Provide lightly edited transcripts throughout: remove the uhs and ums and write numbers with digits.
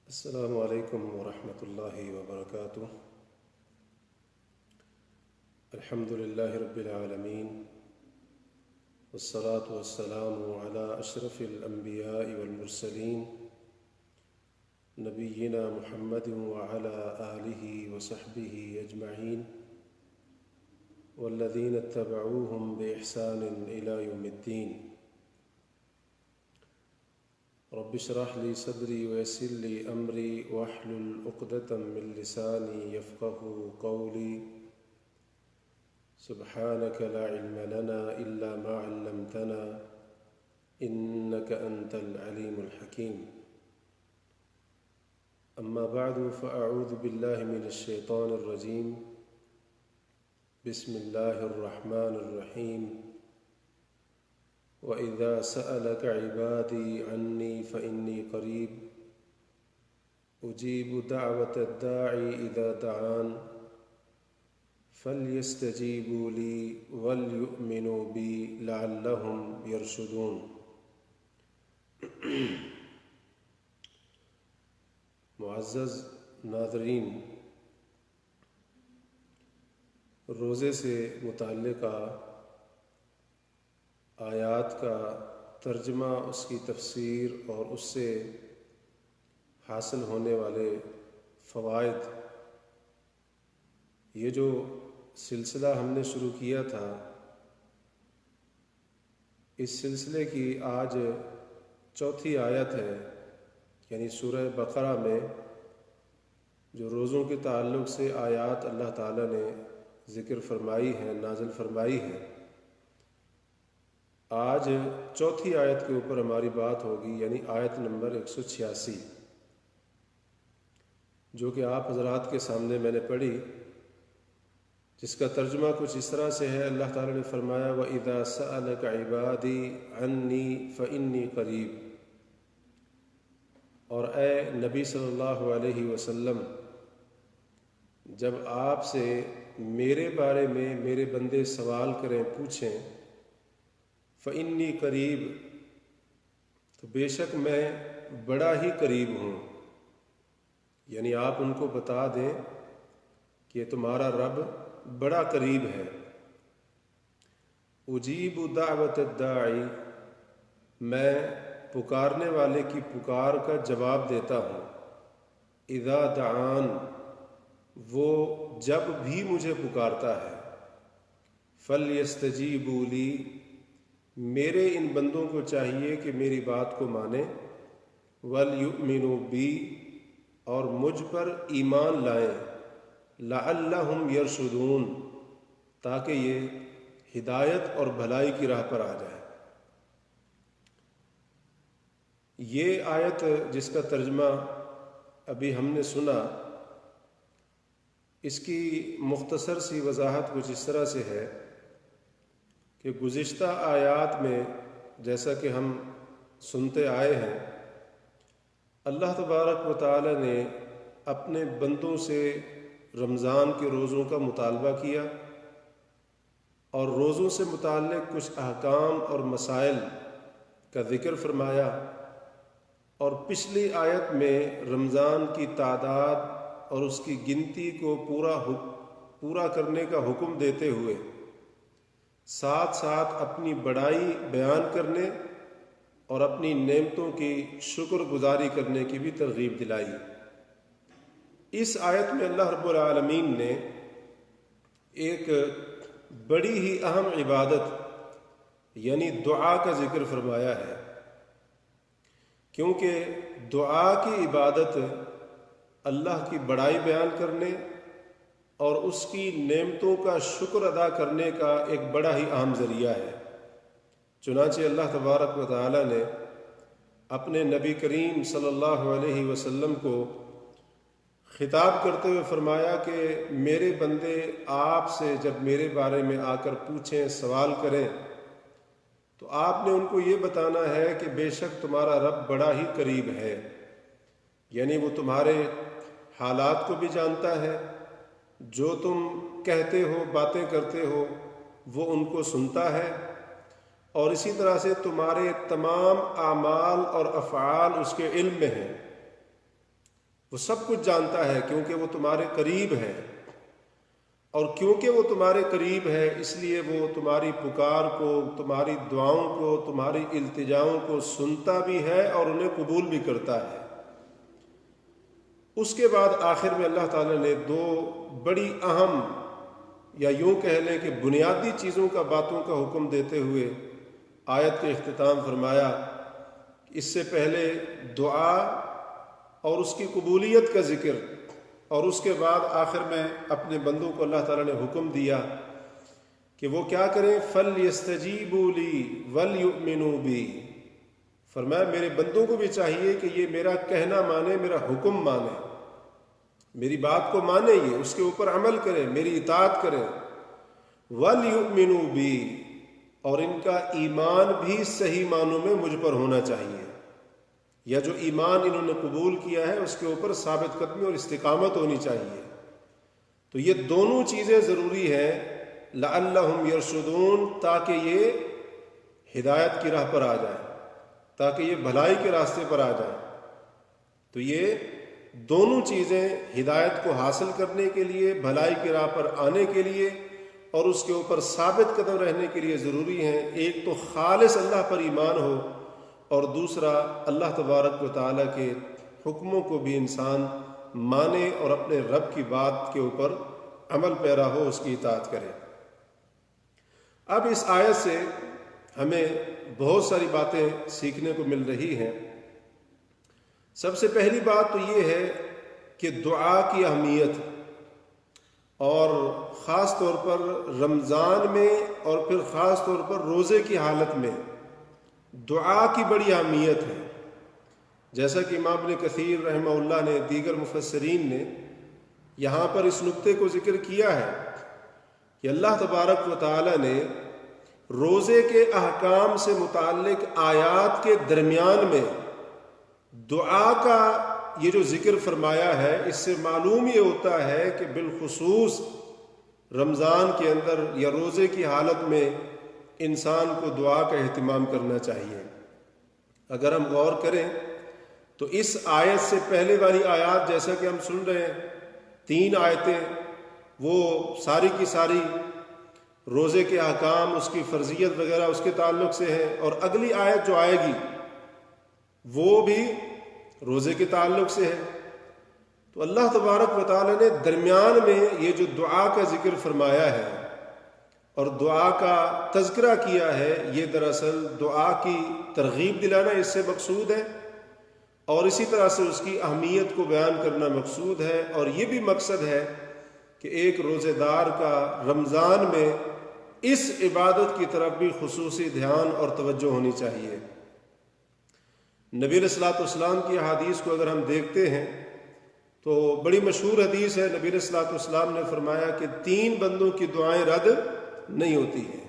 السلام علیکم ورحمۃ اللہ وبرکاتہ۔ الحمد للہ رب العالمین، والصلاة والسلام علی اشرف الانبیاء والمرسلین، نبینا محمد وعلی آلہ وصحبہ اجمعین، والذین اتبعوہم بإحسان الی یوم الدین۔ رب اشرح لي صدري ويسر لي أمري واحلل عقدة من لساني يفقهوا قولي، سبحانك لا علم لنا إلا ما علمتنا إنك أنت العليم الحكيم. أما بعد فأعوذ بالله من الشيطان الرجيم. بسم الله الرحمن الرحيم. وَإِذَا سَأَلَكَ عِبَادِي عَنِّي فَإِنِّي قَرِيبٌ أُجِيبُ دَعْوَةَ الدَّاعِ إِذَا دَعَانِ فَلْيَسْتَجِيبُوا لِي وَلْيُؤْمِنُوا بِي لَعَلَّهُمْ يَرْشُدُونَ۔ معزز ناظرین، روزے سے متعلقہ آیات کا ترجمہ، اس کی تفسیر اور اس سے حاصل ہونے والے فوائد، یہ جو سلسلہ ہم نے شروع کیا تھا، اس سلسلے کی آج چوتھی آیت ہے، یعنی سورہ بقرہ میں جو روزوں کے تعلق سے آیات اللہ تعالیٰ نے ذکر فرمائی ہیں، نازل فرمائی ہیں، آج چوتھی آیت کے اوپر ہماری بات ہوگی، یعنی آیت نمبر 186، جو کہ آپ حضرات کے سامنے میں نے پڑھی، جس کا ترجمہ کچھ اس طرح سے ہے۔ اللہ تعالیٰ نے فرمایا وَإِذَا سَأَلَكَ عِبَادِي عَنِّي فَإِنِّي قَرِيبٌ، اور اے نبی صلی اللہ علیہ وسلم، جب آپ سے میرے بارے میں میرے بندے سوال کریں، پوچھیں، فَإِنِّي قریب، تو بے شک میں بڑا ہی قریب ہوں، یعنی آپ ان کو بتا دیں کہ تمہارا رب بڑا قریب ہے۔ اجیب دعوت الداعی، میں پکارنے والے کی پکار کا جواب دیتا ہوں، اذا دعان، وہ جب بھی مجھے پکارتا ہے، فلیستجیبوا لی، میرے ان بندوں کو چاہیے کہ میری بات کو مانیں، وَلْيُؤْمِنُوا بِی، اور مجھ پر ایمان لائیں، لَعَلَّهُمْ يَرْشُدُونَ، تاکہ یہ ہدایت اور بھلائی کی راہ پر آ جائیں۔ یہ آیت جس کا ترجمہ ابھی ہم نے سنا، اس کی مختصر سی وضاحت کچھ اس طرح سے ہے کہ گزشتہ آیات میں جیسا کہ ہم سنتے آئے ہیں، اللہ تبارک و تعالی نے اپنے بندوں سے رمضان کے روزوں کا مطالبہ کیا اور روزوں سے متعلق کچھ احکام اور مسائل کا ذکر فرمایا، اور پچھلی آیت میں رمضان کی تعداد اور اس کی گنتی کو پورا کرنے کا حکم دیتے ہوئے ساتھ ساتھ اپنی بڑائی بیان کرنے اور اپنی نعمتوں کی شکر گزاری کرنے کی بھی ترغیب دلائی۔ اس آیت میں اللہ رب العالمین نے ایک بڑی ہی اہم عبادت یعنی دعا کا ذکر فرمایا ہے، کیونکہ دعا کی عبادت اللہ کی بڑائی بیان کرنے اور اس کی نعمتوں کا شکر ادا کرنے کا ایک بڑا ہی اہم ذریعہ ہے۔ چنانچہ اللہ تبارک و تعالی نے اپنے نبی کریم صلی اللہ علیہ وسلم کو خطاب کرتے ہوئے فرمایا کہ میرے بندے آپ سے جب میرے بارے میں آ کر پوچھیں، سوال کریں، تو آپ نے ان کو یہ بتانا ہے کہ بے شک تمہارا رب بڑا ہی قریب ہے، یعنی وہ تمہارے حالات کو بھی جانتا ہے، جو تم کہتے ہو، باتیں کرتے ہو، وہ ان کو سنتا ہے، اور اسی طرح سے تمہارے تمام اعمال اور افعال اس کے علم میں ہیں۔ وہ سب کچھ جانتا ہے کیونکہ وہ تمہارے قریب ہے، اور کیونکہ وہ تمہارے قریب ہے اس لیے وہ تمہاری پکار کو، تمہاری دعاؤں کو، تمہاری التجاؤں کو سنتا بھی ہے اور انہیں قبول بھی کرتا ہے۔ اس کے بعد آخر میں اللہ تعالیٰ نے دو بڑی اہم، یا یوں کہہ لیں کہ بنیادی چیزوں کا، باتوں کا حکم دیتے ہوئے آیت کا اختتام فرمایا۔ اس سے پہلے دعا اور اس کی قبولیت کا ذکر، اور اس کے بعد آخر میں اپنے بندوں کو اللہ تعالیٰ نے حکم دیا کہ وہ کیا کریں، فَلْيَسْتَجِيبُوا لِي وَلْيُؤْمِنُوا بِي۔ فرمایا میرے بندوں کو بھی چاہیے کہ یہ میرا کہنا مانے، میرا حکم مانے، میری بات کو مانے، یہ اس کے اوپر عمل کریں، میری اطاعت کریں۔ وَلْيُؤْمِنُوا بِي، اور ان کا ایمان بھی صحیح معنوں میں مجھ پر ہونا چاہیے، یا جو ایمان انہوں نے قبول کیا ہے اس کے اوپر ثابت قدمی اور استقامت ہونی چاہیے۔ تو یہ دونوں چیزیں ضروری ہیں، لعلہم یرشدون، تاکہ یہ ہدایت کی راہ پر آ جائیں، تاکہ یہ بھلائی کے راستے پر آ جائیں۔ تو یہ دونوں چیزیں ہدایت کو حاصل کرنے کے لیے، بھلائی کی راہ پر آنے کے لیے اور اس کے اوپر ثابت قدم رہنے کے لیے ضروری ہیں۔ ایک تو خالص اللہ پر ایمان ہو، اور دوسرا اللہ تبارک و تعالیٰ کے حکموں کو بھی انسان مانے اور اپنے رب کی بات کے اوپر عمل پیرا ہو، اس کی اطاعت کرے۔ اب اس آیت سے ہمیں بہت ساری باتیں سیکھنے کو مل رہی ہیں۔ سب سے پہلی بات تو یہ ہے کہ دعا کی اہمیت، اور خاص طور پر رمضان میں اور پھر خاص طور پر روزے کی حالت میں دعا کی بڑی اہمیت ہے۔ جیسا کہ امام ابن کثیر رحمہ اللہ نے، دیگر مفسرین نے یہاں پر اس نقطے کو ذکر کیا ہے کہ اللہ تبارک و تعالی نے روزے کے احکام سے متعلق آیات کے درمیان میں دعا کا یہ جو ذکر فرمایا ہے، اس سے معلوم یہ ہوتا ہے کہ بالخصوص رمضان کے اندر یا روزے کی حالت میں انسان کو دعا کا اہتمام کرنا چاہیے۔ اگر ہم غور کریں تو اس آیت سے پہلے والی آیات، جیسا کہ ہم سن رہے ہیں، 3 آیتیں وہ ساری کی ساری روزے کے احکام، اس کی فرضیت وغیرہ اس کے تعلق سے ہیں، اور اگلی آیت جو آئے گی وہ بھی روزے کے تعلق سے ہے۔ تو اللہ تبارک و تعالی نے درمیان میں یہ جو دعا کا ذکر فرمایا ہے اور دعا کا تذکرہ کیا ہے، یہ دراصل دعا کی ترغیب دلانا اس سے مقصود ہے، اور اسی طرح سے اس کی اہمیت کو بیان کرنا مقصود ہے، اور یہ بھی مقصد ہے کہ ایک روزے دار کا رمضان میں اس عبادت کی طرف بھی خصوصی دھیان اور توجہ ہونی چاہیے۔ نبی علیہ الصلوۃ والسلام کی حدیث کو اگر ہم دیکھتے ہیں تو بڑی مشہور حدیث ہے۔ نبی علیہ الصلوۃ والسلام نے فرمایا کہ 3 بندوں کی دعائیں رد نہیں ہوتی ہیں،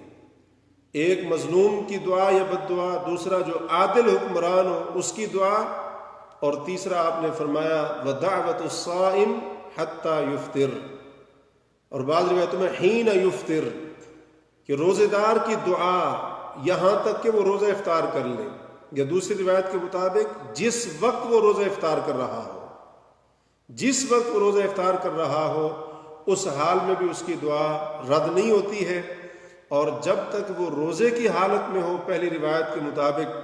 ایک مظلوم کی دعا یا بد دعا، دوسرا جو عادل حکمران ہو اس کی دعا، اور تیسرا آپ نے فرمایا وَدَعْوَةُ الصَّائِمِ حَتَّى يُفْطِرْ، اور بعض روایتوں میں حین یفطر، کہ روزے دار کی دعا یہاں تک کہ وہ روزہ افطار کر لے، یا دوسری روایت کے مطابق جس وقت وہ روزہ افطار کر رہا ہو، جس وقت وہ روزہ افطار کر رہا ہو اس حال میں بھی اس کی دعا رد نہیں ہوتی ہے، اور جب تک وہ روزے کی حالت میں ہو پہلی روایت کے مطابق،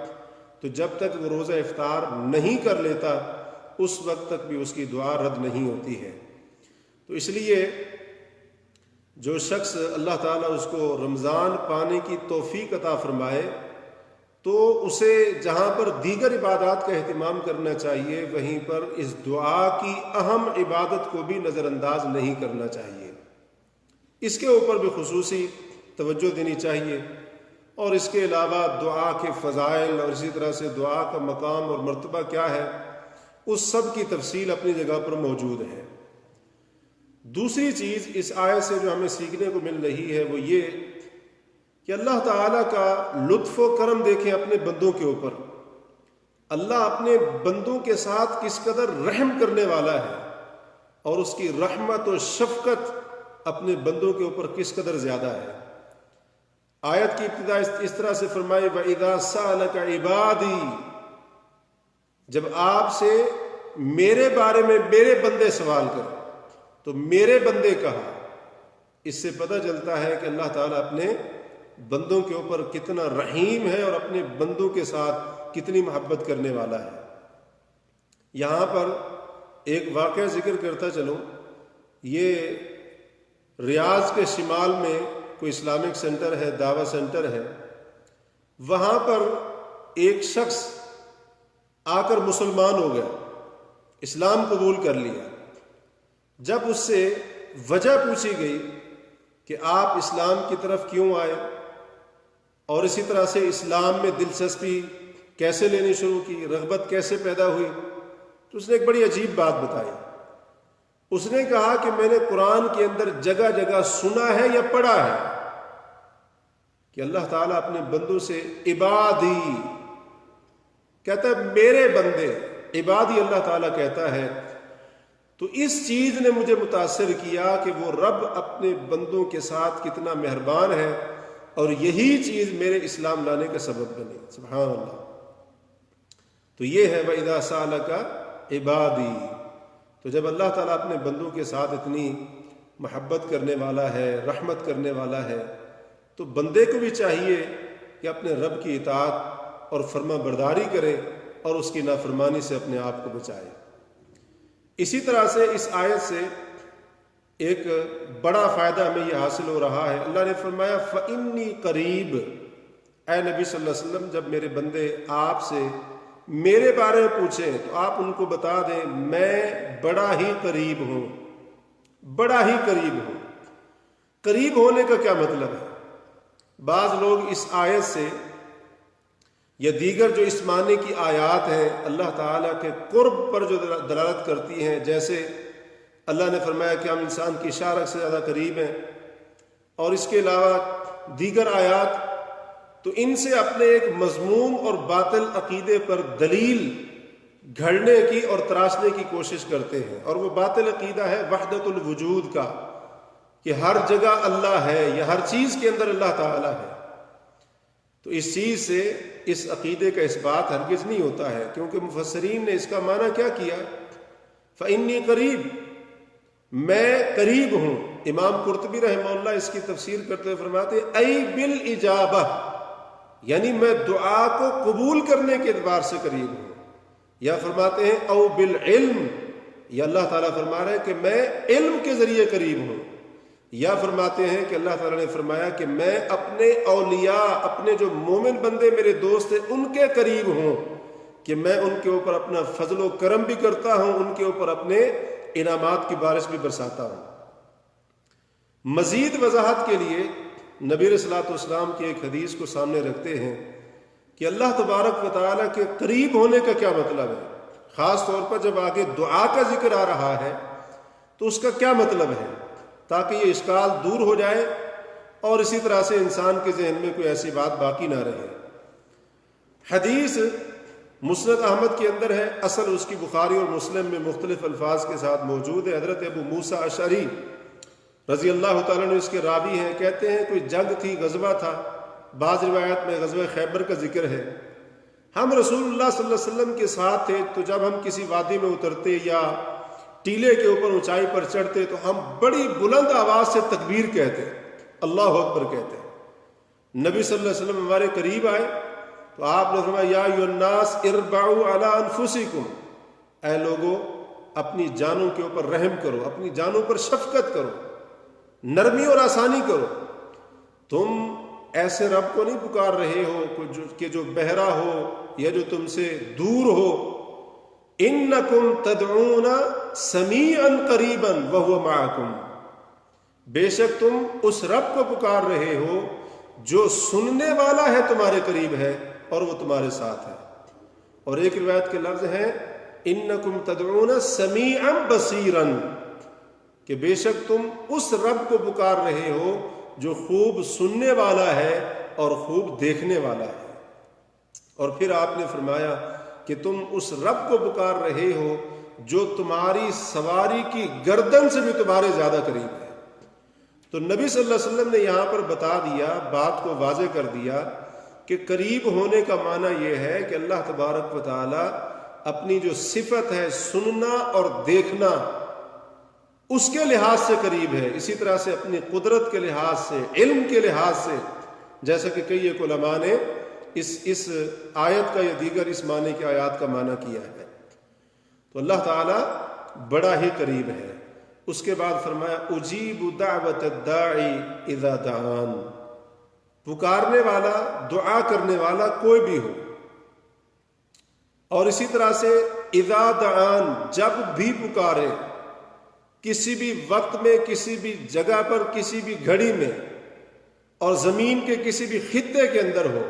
تو جب تک وہ روزہ افطار نہیں کر لیتا اس وقت تک بھی اس کی دعا رد نہیں ہوتی ہے۔ تو اس لیے جو شخص اللہ تعالیٰ اس کو رمضان پانے کی توفیق عطا فرمائے تو اسے جہاں پر دیگر عبادات کا اہتمام کرنا چاہیے، وہیں پر اس دعا کی اہم عبادت کو بھی نظر انداز نہیں کرنا چاہیے، اس کے اوپر بھی خصوصی توجہ دینی چاہیے۔ اور اس کے علاوہ دعا کے فضائل اور اسی طرح سے دعا کا مقام اور مرتبہ کیا ہے، اس سب کی تفصیل اپنی جگہ پر موجود ہے۔ دوسری چیز اس آیت سے جو ہمیں سیکھنے کو مل رہی ہے وہ یہ کہ اللہ تعالیٰ کا لطف و کرم دیکھیں اپنے بندوں کے اوپر، اللہ اپنے بندوں کے ساتھ کس قدر رحم کرنے والا ہے، اور اس کی رحمت و شفقت اپنے بندوں کے اوپر کس قدر زیادہ ہے۔ آیت کی ابتدا اس طرح سے فرمائی وَإِذَا سَأَلَكَ عِبَادِي، جب آپ سے میرے بارے میں میرے بندے سوال کریں، تو میرے بندے کہا، اس سے پتہ چلتا ہے کہ اللہ تعالیٰ اپنے بندوں کے اوپر کتنا رحیم ہے اور اپنے بندوں کے ساتھ کتنی محبت کرنے والا ہے۔ یہاں پر ایک واقعہ ذکر کرتا چلوں، یہ ریاض کے شمال میں کوئی اسلامک سینٹر ہے، دعوی سینٹر ہے، وہاں پر ایک شخص آ کر مسلمان ہو گیا، اسلام قبول کر لیا۔ جب اس سے وجہ پوچھی گئی کہ آپ اسلام کی طرف کیوں آئے اور اسی طرح سے اسلام میں دلچسپی کیسے لینی شروع کی، رغبت کیسے پیدا ہوئی، تو اس نے ایک بڑی عجیب بات بتائی۔ اس نے کہا کہ میں نے قرآن کے اندر جگہ جگہ سنا ہے یا پڑھا ہے کہ اللہ تعالیٰ اپنے بندوں سے عبادی کہتا ہے، میرے بندے، عبادی اللہ تعالیٰ کہتا ہے۔ تو اس چیز نے مجھے متاثر کیا کہ وہ رب اپنے بندوں کے ساتھ کتنا مہربان ہے، اور یہی چیز میرے اسلام لانے کا سبب بنی۔ سبحان اللہ۔ تو یہ ہے وَإِذَا سَأَلَكَ عِبَادِي۔ تو جب اللہ تعالیٰ اپنے بندوں کے ساتھ اتنی محبت کرنے والا ہے، رحمت کرنے والا ہے، تو بندے کو بھی چاہیے کہ اپنے رب کی اطاعت اور فرما برداری کرے اور اس کی نافرمانی سے اپنے آپ کو بچائے۔ اسی طرح سے اس آیت سے ایک بڑا فائدہ ہمیں یہ حاصل ہو رہا ہے۔ اللہ نے فرمایا فَإِنِّي قریب، اے نبی صلی اللہ علیہ وسلم جب میرے بندے آپ سے میرے بارے میں پوچھیں تو آپ ان کو بتا دیں میں بڑا ہی قریب ہوں، بڑا ہی قریب ہوں۔ قریب ہونے کا کیا مطلب ہے؟ بعض لوگ اس آیت سے یا دیگر جو اس معنی کی آیات ہیں اللہ تعالیٰ کے قرب پر جو دلالت کرتی ہیں، جیسے اللہ نے فرمایا کہ ہم انسان کی اشارت سے زیادہ قریب ہیں، اور اس کے علاوہ دیگر آیات، تو ان سے اپنے ایک مذموم اور باطل عقیدے پر دلیل گھڑنے کی اور تراشنے کی کوشش کرتے ہیں، اور وہ باطل عقیدہ ہے وحدت الوجود کا، کہ ہر جگہ اللہ ہے یا ہر چیز کے اندر اللہ تعالیٰ ہے۔ تو اس چیز سے اس عقیدے کا اس بات ہرگز نہیں ہوتا ہے، کیونکہ مفسرین نے اس کا معنی کیا کیا؟ فَإِنِّي قریب، میں قریب ہوں۔ امام قرطبی رحمہ اللہ اس کی تفسیر کرتے ہوئے فرماتے ہیں ای بالاجابہ، یعنی میں دعا کو قبول کرنے کے اعتبار سے قریب ہوں، یا فرماتے ہیں او بالعلم، یا اللہ تعالیٰ فرما رہے ہیں کہ میں علم کے ذریعے قریب ہوں، یا فرماتے ہیں کہ اللہ تعالیٰ نے فرمایا کہ میں اپنے اولیاء، اپنے جو مومن بندے میرے دوست ہیں ان کے قریب ہوں، کہ میں ان کے اوپر اپنا فضل و کرم بھی کرتا ہوں، ان کے اوپر اپنے انعامات کی بارش بھی برساتا ہوں۔ مزید وضاحت کے لیے نبی علیہ الصلوۃ والسلام کی ایک حدیث کو سامنے رکھتے ہیں کہ اللہ تبارک و تعالیٰ کے قریب ہونے کا کیا مطلب ہے، خاص طور پر جب آگے دعا کا ذکر آ رہا ہے تو اس کا کیا مطلب ہے، تاکہ یہ اشکال دور ہو جائے اور اسی طرح سے انسان کے ذہن میں کوئی ایسی بات باقی نہ رہے۔ حدیث مسند احمد کے اندر ہے، اصل اس کی بخاری اور مسلم میں مختلف الفاظ کے ساتھ موجود ہے۔ حضرت ابو موسیٰ اشعری رضی اللہ تعالیٰ نے اس کے راوی ہیں، کہتے ہیں کوئی جنگ تھی، غزوہ تھا، بعض روایت میں غزوہ خیبر کا ذکر ہے۔ ہم رسول اللہ صلی اللہ علیہ وسلم کے ساتھ تھے، تو جب ہم کسی وادی میں اترتے یا ٹیلے کے اوپر اونچائی پر چڑھتے تو ہم بڑی بلند آواز سے تکبیر کہتے، اللہ اکبر کہتے۔ نبی صلی اللہ علیہ وسلم ہمارے قریب آئے تو آپ نے فرمایا یا ایھا الناس اربعوا علی انفسکم، اے لوگو اپنی جانوں کے اوپر رحم کرو، اپنی جانوں پر شفقت کرو، نرمی اور آسانی کرو۔ تم ایسے رب کو نہیں پکار رہے ہو کہ جو بہرا ہو یا جو تم سے دور ہو۔ انکم تدعون سمیعا قریبا وہو معکم، بے شک تم اس رب کو پکار رہے ہو جو سننے والا ہے، تمہارے قریب ہے اور وہ تمہارے ساتھ ہے۔ اور ایک روایت کے لفظ ہیں انکم تدعون سمیعا بصیرا، کہ بے شک تم اس رب کو پکار رہے ہو جو خوب سننے والا ہے اور خوب دیکھنے والا ہے۔ اور پھر آپ نے فرمایا کہ تم اس رب کو پکار رہے ہو جو تمہاری سواری کی گردن سے بھی تمہارے زیادہ قریب ہے۔ تو نبی صلی اللہ علیہ وسلم نے یہاں پر بتا دیا، بات کو واضح کر دیا کہ قریب ہونے کا معنی یہ ہے کہ اللہ تبارک و تعالی اپنی جو صفت ہے سننا اور دیکھنا اس کے لحاظ سے قریب ہے، اسی طرح سے اپنی قدرت کے لحاظ سے، علم کے لحاظ سے، جیسا کہ کئی ایک علماء نے اس آیت کا یا دیگر اس معنی کی آیات کا معنی کیا ہے۔ تو اللہ تعالیٰ بڑا ہی قریب ہے۔ اس کے بعد فرمایا اجیب دعوت الداعی اذا دعان، پکارنے والا، دعا کرنے والا کوئی بھی ہو، اور اسی طرح سے اذا دعان، جب بھی پکارے، کسی بھی وقت میں، کسی بھی جگہ پر، کسی بھی گھڑی میں، اور زمین کے کسی بھی خطے کے اندر ہو،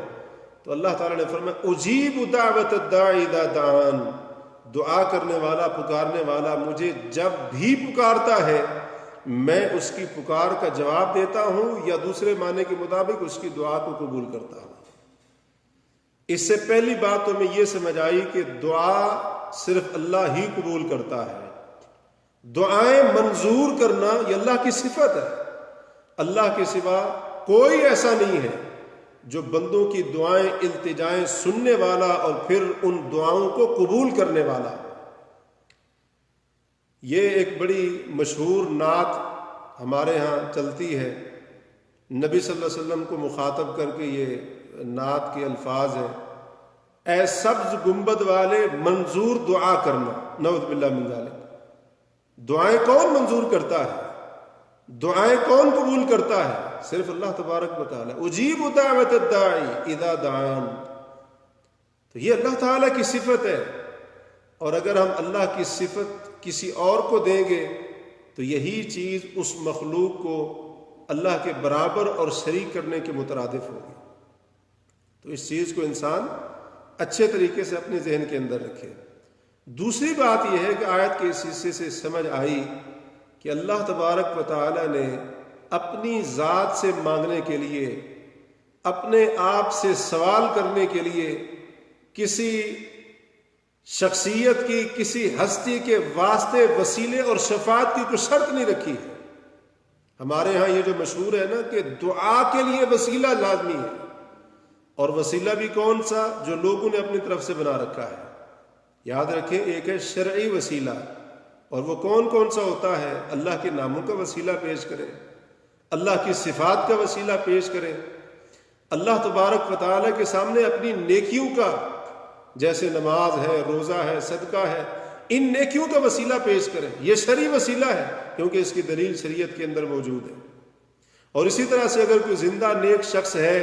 تو اللہ تعالیٰ نے فرمایا اجیب دعوت الداعی اذا دعان، دعا کرنے والا، پکارنے والا مجھے جب بھی پکارتا ہے میں اس کی پکار کا جواب دیتا ہوں، یا دوسرے معنی کے مطابق اس کی دعا کو قبول کرتا ہوں۔ اس سے پہلی بات تو ہمیں یہ سمجھ آئی کہ دعا صرف اللہ ہی قبول کرتا ہے۔ دعائیں منظور کرنا یہ اللہ کی صفت ہے، اللہ کے سوا کوئی ایسا نہیں ہے جو بندوں کی دعائیں، التجائیں سننے والا اور پھر ان دعاؤں کو قبول کرنے والا۔ یہ ایک بڑی مشہور نعت ہمارے ہاں چلتی ہے، نبی صلی اللہ علیہ وسلم کو مخاطب کر کے یہ نعت کے الفاظ ہیں، اے سبز گنبد والے منظور دعا کرنا، نعوذ باللہ من ذالک۔ دعائیں کون منظور کرتا ہے؟ دعائیں کون قبول کرتا ہے؟ صرف اللہ تبارک و تعالی۔ اجیب دعوت الداعی اذا دعان، تو یہ اللہ تعالیٰ کی صفت ہے، اور اگر ہم اللہ کی صفت کسی اور کو دیں گے تو یہی چیز اس مخلوق کو اللہ کے برابر اور شریک کرنے کے مترادف ہوگی۔ تو اس چیز کو انسان اچھے طریقے سے اپنے ذہن کے اندر رکھے۔ دوسری بات یہ ہے کہ آیت کے اس حصے سے سمجھ آئی کہ اللہ تبارک و تعالی نے اپنی ذات سے مانگنے کے لیے، اپنے آپ سے سوال کرنے کے لیے کسی شخصیت کی، کسی ہستی کے واسطے، وسیلے اور شفاعت کی کوئی شرط نہیں رکھی ہے۔ ہمارے ہاں یہ جو مشہور ہے نا کہ دعا کے لیے وسیلہ لازمی ہے، اور وسیلہ بھی کون سا؟ جو لوگوں نے اپنی طرف سے بنا رکھا ہے۔ یاد رکھیں، ایک ہے شرعی وسیلہ، اور وہ کون کون سا ہوتا ہے؟ اللہ کے ناموں کا وسیلہ پیش کریں، اللہ کی صفات کا وسیلہ پیش کریں، اللہ تبارک و تعالیٰ کے سامنے اپنی نیکیوں کا، جیسے نماز ہے، روزہ ہے، صدقہ ہے، ان نیکیوں کا وسیلہ پیش کریں۔ یہ شرعی وسیلہ ہے کیونکہ اس کی دلیل شریعت کے اندر موجود ہے۔ اور اسی طرح سے اگر کوئی زندہ نیک شخص ہے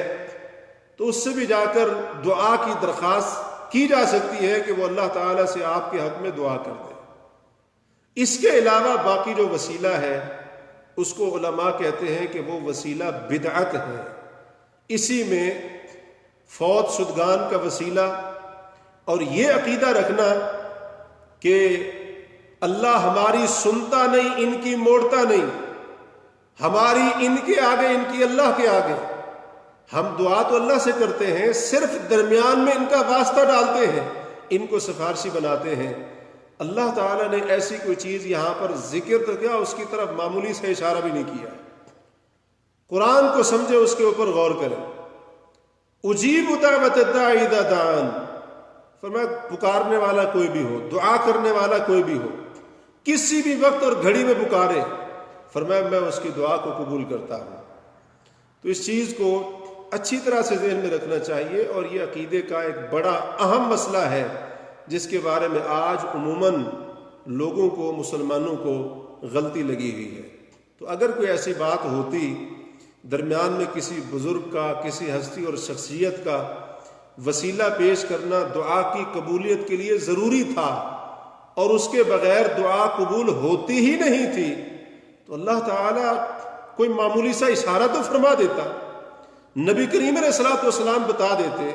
تو اس سے بھی جا کر دعا کی درخواست کی جا سکتی ہے کہ وہ اللہ تعالیٰ سے آپ کے حق میں دعا کر دے۔ اس کے علاوہ باقی جو وسیلہ ہے اس کو علماء کہتے ہیں کہ وہ وسیلہ بدعت ہے۔ اسی میں فوت شدگان کا وسیلہ، اور یہ عقیدہ رکھنا کہ اللہ ہماری سنتا نہیں، ان کی موڑتا نہیں، ہماری ان کے آگے، ان کی اللہ کے آگے، ہم دعا تو اللہ سے کرتے ہیں، صرف درمیان میں ان کا واسطہ ڈالتے ہیں، ان کو سفارشی بناتے ہیں۔ اللہ تعالیٰ نے ایسی کوئی چیز یہاں پر ذکر تو کیا، اس کی طرف معمولی سے اشارہ بھی نہیں کیا۔ قرآن کو سمجھے، اس کے اوپر غور کریں۔ اجیب دعوت الداعی اذا دعان، فرمایا پکارنے والا کوئی بھی ہو، دعا کرنے والا کوئی بھی ہو، کسی بھی وقت اور گھڑی میں پکارے، فرمایا میں اس کی دعا کو قبول کرتا ہوں۔ تو اس چیز کو اچھی طرح سے ذہن میں رکھنا چاہیے، اور یہ عقیدے کا ایک بڑا اہم مسئلہ ہے جس کے بارے میں آج عموماً لوگوں کو، مسلمانوں کو غلطی لگی ہوئی ہے۔ تو اگر کوئی ایسی بات ہوتی درمیان میں کسی بزرگ کا، کسی ہستی اور شخصیت کا وسیلہ پیش کرنا دعا کی قبولیت کے لیے ضروری تھا، اور اس کے بغیر دعا قبول ہوتی ہی نہیں تھی، تو اللہ تعالیٰ کوئی معمولی سا اشارہ تو فرما دیتا، نبی کریم علیہ الصلوۃ والسلام بتا دیتے،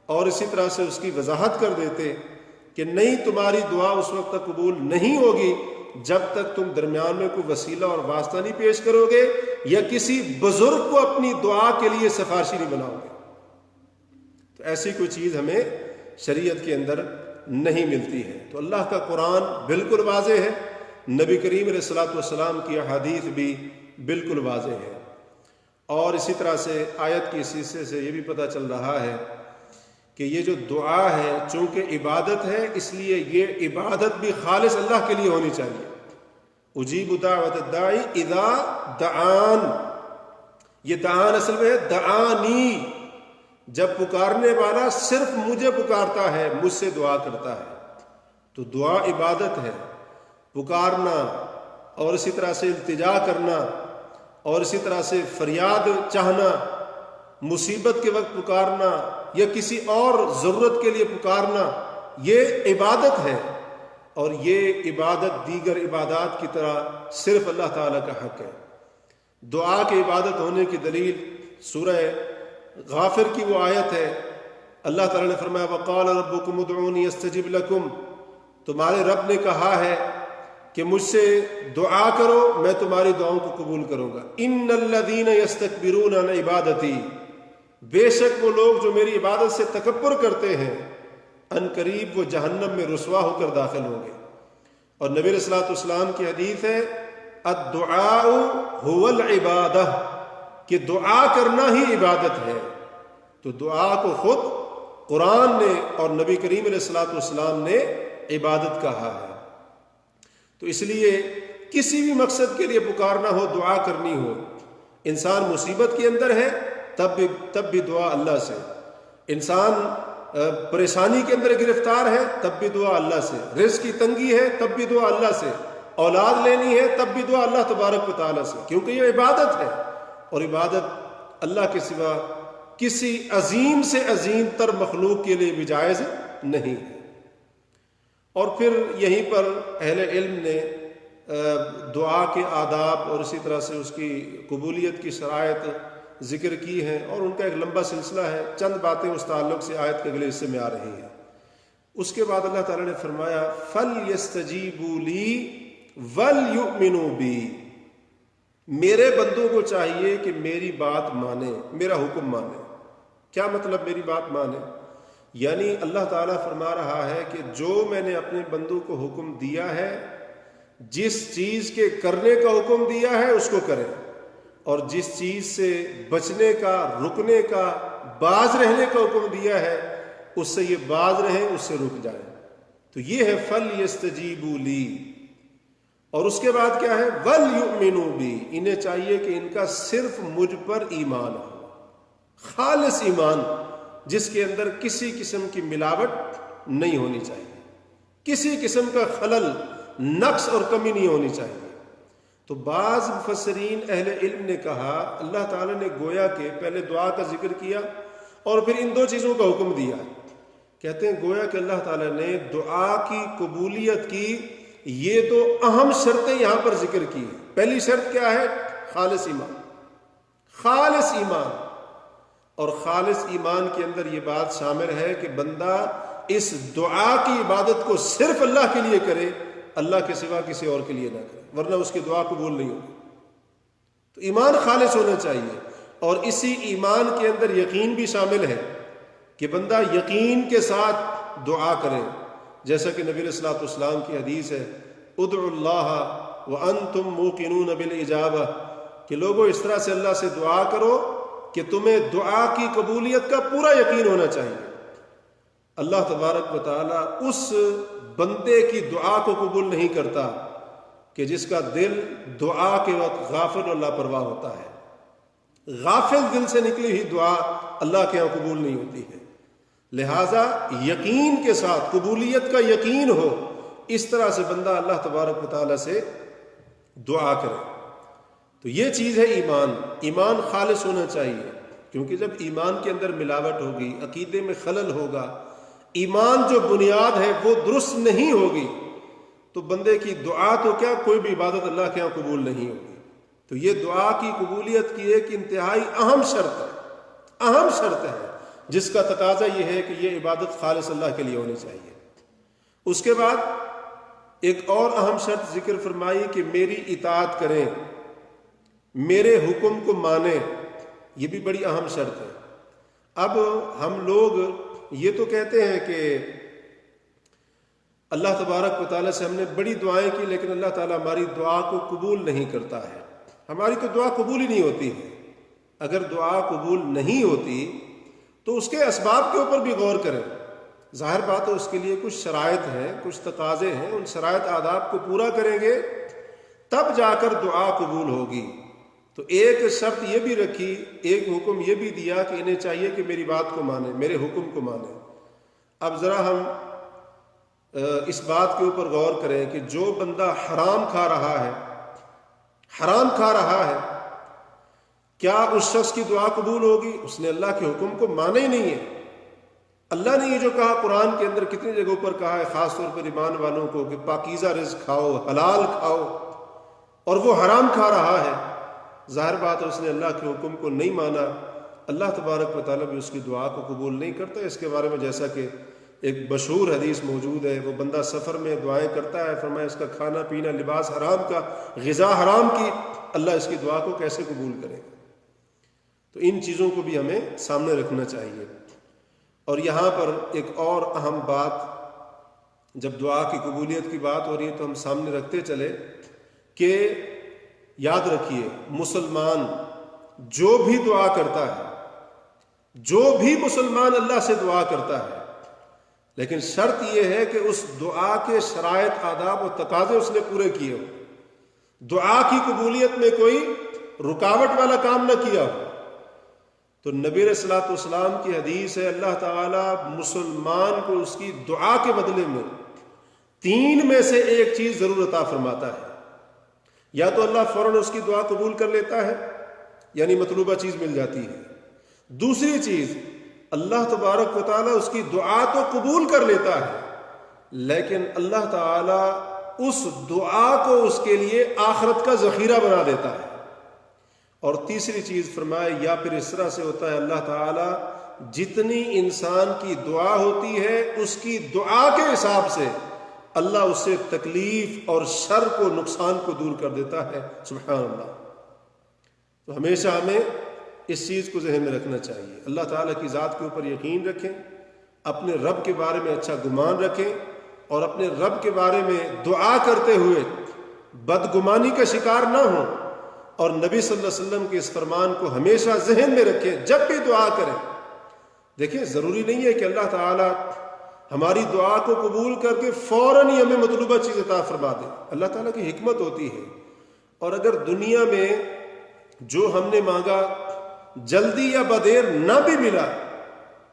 اور اسی طرح سے اس کی وضاحت کر دیتے کہ نہیں، تمہاری دعا اس وقت تک قبول نہیں ہوگی جب تک تم درمیان میں کوئی وسیلہ اور واسطہ نہیں پیش کرو گے، یا کسی بزرگ کو اپنی دعا کے لیے سفارشی نہیں بناؤ گے۔ تو ایسی کوئی چیز ہمیں شریعت کے اندر نہیں ملتی ہے۔ تو اللہ کا قرآن بالکل واضح ہے، نبی کریم علیہ الصلوۃ والسلام کی احادیث بھی بالکل واضح ہے، اور اسی طرح سے آیت کی اس حصے سے یہ بھی پتہ چل رہا ہے کہ یہ جو دعا ہے چونکہ عبادت ہے، اس لیے یہ عبادت بھی خالص اللہ کے لیے ہونی چاہیے۔ اجیب دعوت الداعی اذا دعان، یہ دعان اصل میں ہے دعانی، جب پکارنے والا صرف مجھے پکارتا ہے، مجھ سے دعا کرتا ہے، تو دعا عبادت ہے۔ پکارنا اور اسی طرح سے التجا کرنا اور اسی طرح سے فریاد چاہنا، مصیبت کے وقت پکارنا یا کسی اور ضرورت کے لیے پکارنا، یہ عبادت ہے، اور یہ عبادت دیگر عبادات کی طرح صرف اللہ تعالیٰ کا حق ہے۔ دعا کی عبادت ہونے کی دلیل سورہ غافر کی وہ آیت ہے، اللہ تعالیٰ نے فرمایا وَقَالَ رَبُّكُمُ ادْعُونِي أَسْتَجِبْ لَكُمْ، تمہارے رب نے کہا ہے کہ مجھ سے دعا کرو، میں تمہاری دعاؤں کو قبول کروں گا۔ إِنَّ الَّذِينَ يَسْتَكْبِرُونَ عَنْ عِبَادَتِي، بے شک وہ لوگ جو میری عبادت سے تکبر کرتے ہیں، ان قریب وہ جہنم میں رسوا ہو کر داخل ہوں گے۔ اور نبی علیہ الصلوۃ والسلام کی حدیث ہے الدعاء هو العبادہ، کہ دعا کرنا ہی عبادت ہے۔ تو دعا کو خود قرآن نے اور نبی کریم علیہ الصلوۃ والسلام نے عبادت کہا ہے۔ تو اس لیے کسی بھی مقصد کے لیے پکارنا ہو، دعا کرنی ہو، انسان مصیبت کے اندر ہے تب بھی دعا اللہ سے، انسان پریشانی کے اندر گرفتار ہے تب بھی دعا اللہ سے، رزق کی تنگی ہے تب بھی دعا اللہ سے، اولاد لینی ہے تب بھی دعا اللہ تبارک و تعالیٰ سے، کیونکہ یہ عبادت ہے، اور عبادت اللہ کے سوا کسی عظیم سے عظیم تر مخلوق کے لیے بھی جائز نہیں ہے۔ اور پھر یہیں پر اہل علم نے دعا کے آداب اور اسی طرح سے اس کی قبولیت کی شرائط ذکر کی ہیں، اور ان کا ایک لمبا سلسلہ ہے، چند باتیں اس تعلق سے آیت کے اگلے حصے میں آ رہی ہیں۔ اس کے بعد اللہ تعالیٰ نے فرمایا فَلْيَسْتَجِيبُوا لِي وَلْيُؤْمِنُوا بِي، میرے بندوں کو چاہیے کہ میری بات مانے، میرا حکم مانے۔ کیا مطلب میری بات مانے؟ یعنی اللہ تعالیٰ فرما رہا ہے کہ جو میں نے اپنے بندوں کو حکم دیا ہے، جس چیز کے کرنے کا حکم دیا ہے اس کو کریں، اور جس چیز سے بچنے کا، رکنے کا، باز رہنے کا حکم دیا ہے اس سے یہ باز رہیں، اس سے رک جائیں۔ تو یہ ہے فَلْيَسْتَجِيبُوا لِي، اور اس کے بعد کیا ہے وَلْيُؤْمِنُوا بِي، انہیں چاہیے کہ ان کا صرف مجھ پر ایمان ہو، خالص ایمان جس کے اندر کسی قسم کی ملاوٹ نہیں ہونی چاہیے، کسی قسم کا خلل، نقص اور کمی نہیں ہونی چاہیے۔ تو بعض مفسرین اہل علم نے کہا اللہ تعالیٰ نے گویا کہ پہلے دعا کا ذکر کیا اور پھر ان دو چیزوں کا حکم دیا۔ کہتے ہیں گویا کہ اللہ تعالیٰ نے دعا کی قبولیت کی یہ دو اہم شرطیں یہاں پر ذکر کی۔ پہلی شرط کیا ہے؟ خالص ایمان، خالص ایمان، اور خالص ایمان کے اندر یہ بات شامل ہے کہ بندہ اس دعا کی عبادت کو صرف اللہ کے لیے کرے، اللہ کے سوا کسی اور کے لیے نہ کرے، ورنہ اس کی دعا قبول نہیں ہوگی۔ تو ایمان خالص ہونا چاہیے، اور اسی ایمان کے اندر یقین بھی شامل ہے کہ بندہ یقین کے ساتھ دعا کرے، جیسا کہ نبی علیہ الصلوۃ والسلام کی حدیث ہے ادعوا اللہ وانتم موقنون بالاجابہ، کہ لوگوں اس طرح سے اللہ سے دعا کرو کہ تمہیں دعا کی قبولیت کا پورا یقین ہونا چاہیے۔ اللہ تبارک و تعالیٰ اس بندے کی دعا کو قبول نہیں کرتا کہ جس کا دل دعا کے وقت غافل اور لاپرواہ ہوتا ہے۔ غافل دل سے نکلی ہوئی دعا اللہ کے یہاں قبول نہیں ہوتی ہے۔ لہٰذا یقین کے ساتھ، قبولیت کا یقین ہو، اس طرح سے بندہ اللہ تبارک و تعالیٰ سے دعا کرے۔ تو یہ چیز ہے ایمان۔ ایمان خالص ہونا چاہیے، کیونکہ جب ایمان کے اندر ملاوٹ ہوگی، عقیدے میں خلل ہوگا، ایمان جو بنیاد ہے وہ درست نہیں ہوگی، تو بندے کی دعا تو کیا، کوئی بھی عبادت اللہ کے یہاں قبول نہیں ہوگی۔ تو یہ دعا کی قبولیت کی ایک انتہائی اہم شرط ہے، اہم شرط ہے، جس کا تقاضا یہ ہے کہ یہ عبادت خالص اللہ کے لیے ہونی چاہیے۔ اس کے بعد ایک اور اہم شرط ذکر فرمائی کہ میری اطاعت کریں، میرے حکم کو مانیں، یہ بھی بڑی اہم شرط ہے۔ اب ہم لوگ یہ تو کہتے ہیں کہ اللہ تبارک و تعالیٰ سے ہم نے بڑی دعائیں کی، لیکن اللہ تعالیٰ ہماری دعا کو قبول نہیں کرتا ہے، ہماری تو دعا قبول ہی نہیں ہوتی ہے۔ اگر دعا قبول نہیں ہوتی تو اس کے اسباب کے اوپر بھی غور کریں. ظاہر بات ہے اس کے لیے کچھ شرائط ہیں، کچھ تقاضے ہیں، ان شرائط آداب کو پورا کریں گے تب جا کر دعا قبول ہوگی. تو ایک شرط یہ بھی رکھی، ایک حکم یہ بھی دیا کہ انہیں چاہیے کہ میری بات کو مانیں، میرے حکم کو مانیں. اب ذرا ہم اس بات کے اوپر غور کریں کہ جو بندہ حرام کھا رہا ہے کیا اس شخص کی دعا قبول ہوگی؟ اس نے اللہ کے حکم کو مانا ہی نہیں ہے. اللہ نے یہ جو کہا قرآن کے اندر کتنی جگہوں پر کہا ہے، خاص طور پر ایمان والوں کو، کہ پاکیزہ رزق کھاؤ، حلال کھاؤ، اور وہ حرام کھا رہا ہے. ظاہر بات ہے اس نے اللہ کے حکم کو نہیں مانا. اللہ تبارک و تعالیٰ بھی اس کی دعا کو قبول نہیں کرتا. اس کے بارے میں جیسا کہ ایک مشہور حدیث موجود ہے، وہ بندہ سفر میں دعائیں کرتا ہے، فرمایا اس کا کھانا پینا لباس حرام کا، غذا حرام کی، اللہ اس کی دعا کو کیسے قبول کرے گا؟ تو ان چیزوں کو بھی ہمیں سامنے رکھنا چاہیے. اور یہاں پر ایک اور اہم بات، جب دعا کی قبولیت کی بات ہو رہی ہے تو ہم سامنے رکھتے چلے کہ یاد رکھیے، مسلمان جو بھی دعا کرتا ہے، جو بھی مسلمان اللہ سے دعا کرتا ہے، لیکن شرط یہ ہے کہ اس دعا کے شرائط آداب و تقاضے اس نے پورے کیے ہو، دعا کی قبولیت میں کوئی رکاوٹ والا کام نہ کیا ہو. تو نبی علیہ الصلوۃ والسلام کی حدیث ہے، اللہ تعالیٰ مسلمان کو اس کی دعا کے بدلے میں 3 میں سے ایک چیز ضرور عطا فرماتا ہے. یا تو اللہ فوراً اس کی دعا قبول کر لیتا ہے، یعنی مطلوبہ چیز مل جاتی ہے. دوسری چیز، اللہ تبارک و تعالیٰ اس کی دعا تو قبول کر لیتا ہے، لیکن اللہ تعالیٰ اس دعا کو اس کے لیے آخرت کا ذخیرہ بنا دیتا ہے. اور تیسری چیز فرمائے، یا پھر اس طرح سے ہوتا ہے اللہ تعالیٰ جتنی انسان کی دعا ہوتی ہے اس کی دعا کے حساب سے اللہ اس سے تکلیف اور شر کو، نقصان کو دور کر دیتا ہے. سبحان اللہ. تو ہمیشہ ہمیں اس چیز کو ذہن میں رکھنا چاہیے. اللہ تعالیٰ کی ذات کے اوپر یقین رکھیں، اپنے رب کے بارے میں اچھا گمان رکھیں، اور اپنے رب کے بارے میں دعا کرتے ہوئے بدگمانی کا شکار نہ ہوں. اور نبی صلی اللہ علیہ وسلم کے اس فرمان کو ہمیشہ ذہن میں رکھیں جب بھی دعا کریں. دیکھیں، ضروری نہیں ہے کہ اللہ تعالیٰ ہماری دعا کو قبول کر کے فوراً ہی ہمیں مطلوبہ چیز عطا فرما دے. اللہ تعالیٰ کی حکمت ہوتی ہے. اور اگر دنیا میں جو ہم نے مانگا جلدی یا بدیر نہ بھی ملا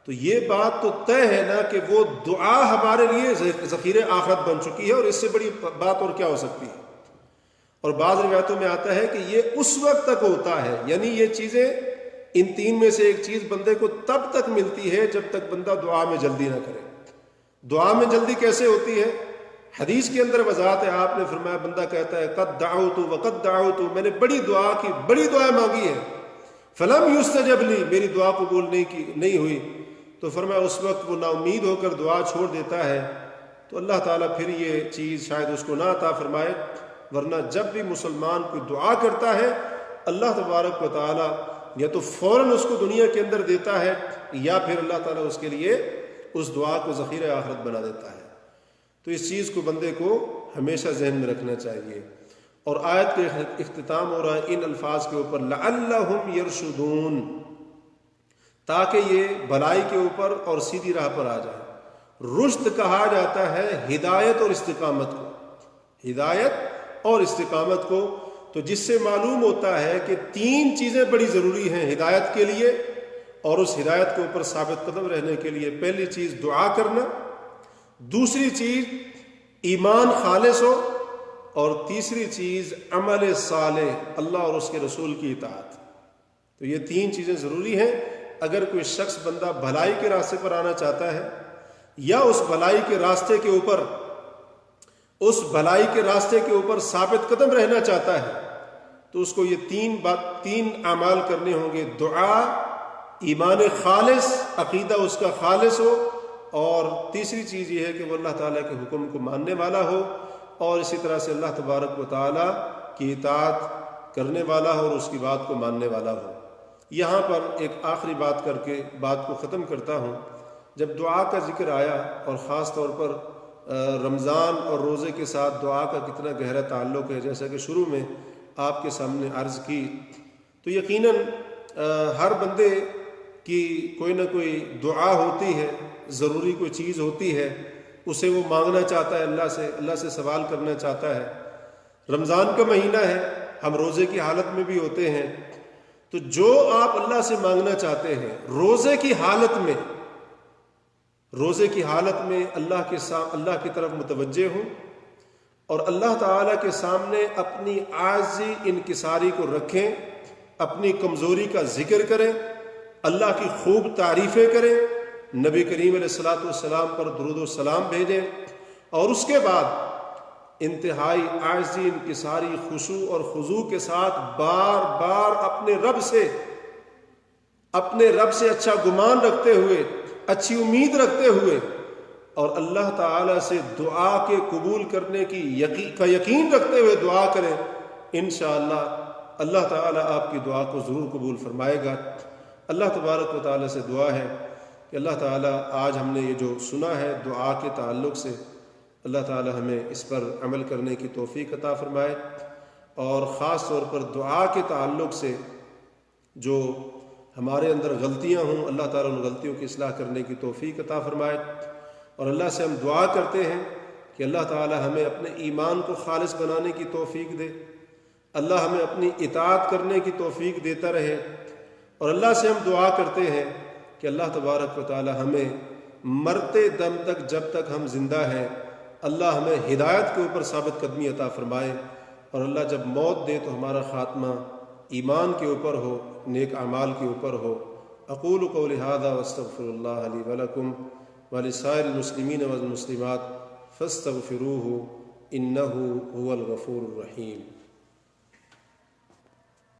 تو یہ بات تو طے ہے نا کہ وہ دعا ہمارے لیے ذخیرہ آخرت بن چکی ہے، اور اس سے بڑی بات اور کیا ہو سکتی ہے. اور بعض روایتوں میں آتا ہے کہ یہ اس وقت تک ہوتا ہے، یعنی یہ چیزیں، ان 3 میں سے ایک چیز بندے کو تب تک ملتی ہے جب تک بندہ دعا میں جلدی نہ کرے. دعا میں جلدی کیسے ہوتی ہے؟ حدیث کے اندر وضاحت ہے. آپ نے فرمایا، بندہ کہتا ہے قد دعوت وقد دعوت، میں نے بڑی دعا کی، بڑی دعا مانگی ہے، فلم یستجب لی، میری دعا قبول نہیں ہوئی. تو فرمایا اس وقت وہ نا امید ہو کر دعا چھوڑ دیتا ہے، تو اللہ تعالیٰ پھر یہ چیز شاید اس کو نہ عطا فرمائے. ورنہ جب بھی مسلمان کوئی دعا کرتا ہے اللہ تبارک و تعالیٰ یا تو فوراً اس کو دنیا کے اندر دیتا ہے، یا پھر اللہ تعالیٰ اس کے لیے اس دعا کو ذخیرہ آخرت بنا دیتا ہے. تو اس چیز کو بندے کو ہمیشہ ذہن میں رکھنا چاہیے. اور آیت کا اختتام ہو رہا ہے ان الفاظ کے اوپر، لعلہم یرشدون، تاکہ یہ بھلائی کے اوپر اور سیدھی راہ پر آ جائے. رشد کہا جاتا ہے ہدایت اور استقامت کو، ہدایت اور استقامت کو. تو جس سے معلوم ہوتا ہے کہ 3 چیزیں بڑی ضروری ہیں ہدایت کے لیے اور اس ہدایت کے اوپر ثابت قدم رہنے کے لیے. پہلی چیز دعا کرنا، دوسری چیز ایمان خالص ہو، اور تیسری چیز عمل صالح، اللہ اور اس کے رسول کی اطاعت. تو یہ 3 چیزیں ضروری ہیں. اگر کوئی شخص بندہ بھلائی کے راستے پر آنا چاہتا ہے، یا اس بھلائی کے راستے کے اوپر ثابت قدم رہنا چاہتا ہے، تو اس کو یہ 3 اعمال کرنے ہوں گے. دعا، ایمان خالص، عقیدہ اس کا خالص ہو، اور تیسری چیز یہ ہے کہ وہ اللہ تعالیٰ کے حکم کو ماننے والا ہو، اور اسی طرح سے اللہ تبارک و تعالیٰ کی اطاعت کرنے والا ہو اور اس کی بات کو ماننے والا ہو. یہاں پر ایک آخری بات کر کے بات کو ختم کرتا ہوں. جب دعا کا ذکر آیا، اور خاص طور پر رمضان اور روزے کے ساتھ دعا کا کتنا گہرا تعلق ہے، جیسا کہ شروع میں آپ کے سامنے عرض کی، تو یقیناً ہر بندے کہ کوئی نہ کوئی دعا ہوتی ہے، ضروری کوئی چیز ہوتی ہے، اسے وہ مانگنا چاہتا ہے اللہ سے سوال کرنا چاہتا ہے۔ رمضان کا مہینہ ہے، ہم روزے کی حالت میں بھی ہوتے ہیں، تو جو آپ اللہ سے مانگنا چاہتے ہیں روزے کی حالت میں اللہ کی طرف متوجہ ہوں، اور اللہ تعالیٰ کے سامنے اپنی عاجزی انکساری کو رکھیں، اپنی کمزوری کا ذکر کریں، اللہ کی خوب تعریفیں کریں، نبی کریم علیہ الصلوۃ والسلام پر درود و سلام بھیجیں، اور اس کے بعد انتہائی عاجزی انکساری خشوع اور خضوع کے ساتھ بار بار اپنے رب سے اچھا گمان رکھتے ہوئے، اچھی امید رکھتے ہوئے، اور اللہ تعالیٰ سے دعا کے قبول کرنے کا یقین رکھتے ہوئے دعا کریں۔ انشاءاللہ اللہ تعالیٰ آپ کی دعا کو ضرور قبول فرمائے گا۔ اللہ تبارک و تعالیٰ سے دعا ہے کہ اللہ تعالیٰ آج ہم نے یہ جو سنا ہے دعا کے تعلق سے، اللہ تعالیٰ ہمیں اس پر عمل کرنے کی توفیق عطا فرمائے، اور خاص طور پر دعا کے تعلق سے جو ہمارے اندر غلطیاں ہوں، اللہ تعالیٰ ان غلطیوں کی اصلاح کرنے کی توفیق عطا فرمائے۔ اور اللہ سے ہم دعا کرتے ہیں کہ اللہ تعالیٰ ہمیں اپنے ایمان کو خالص بنانے کی توفیق دے، اللہ ہمیں اپنی اطاعت کرنے کی توفیق دیتا رہے، اور اللہ سے ہم دعا کرتے ہیں کہ اللہ تبارک و تعالیٰ ہمیں مرتے دم تک، جب تک ہم زندہ ہیں، اللہ ہمیں ہدایت کے اوپر ثابت قدمی عطا فرمائے، اور اللہ جب موت دے تو ہمارا خاتمہ ایمان کے اوپر ہو، نیک اعمال کے اوپر ہو۔ اقول قولی ھذا واستغفر اللہ لی ولکم ولسائر المسلمین والمسلمات فاستغفروہ انہ ھو الغفور الرحیم۔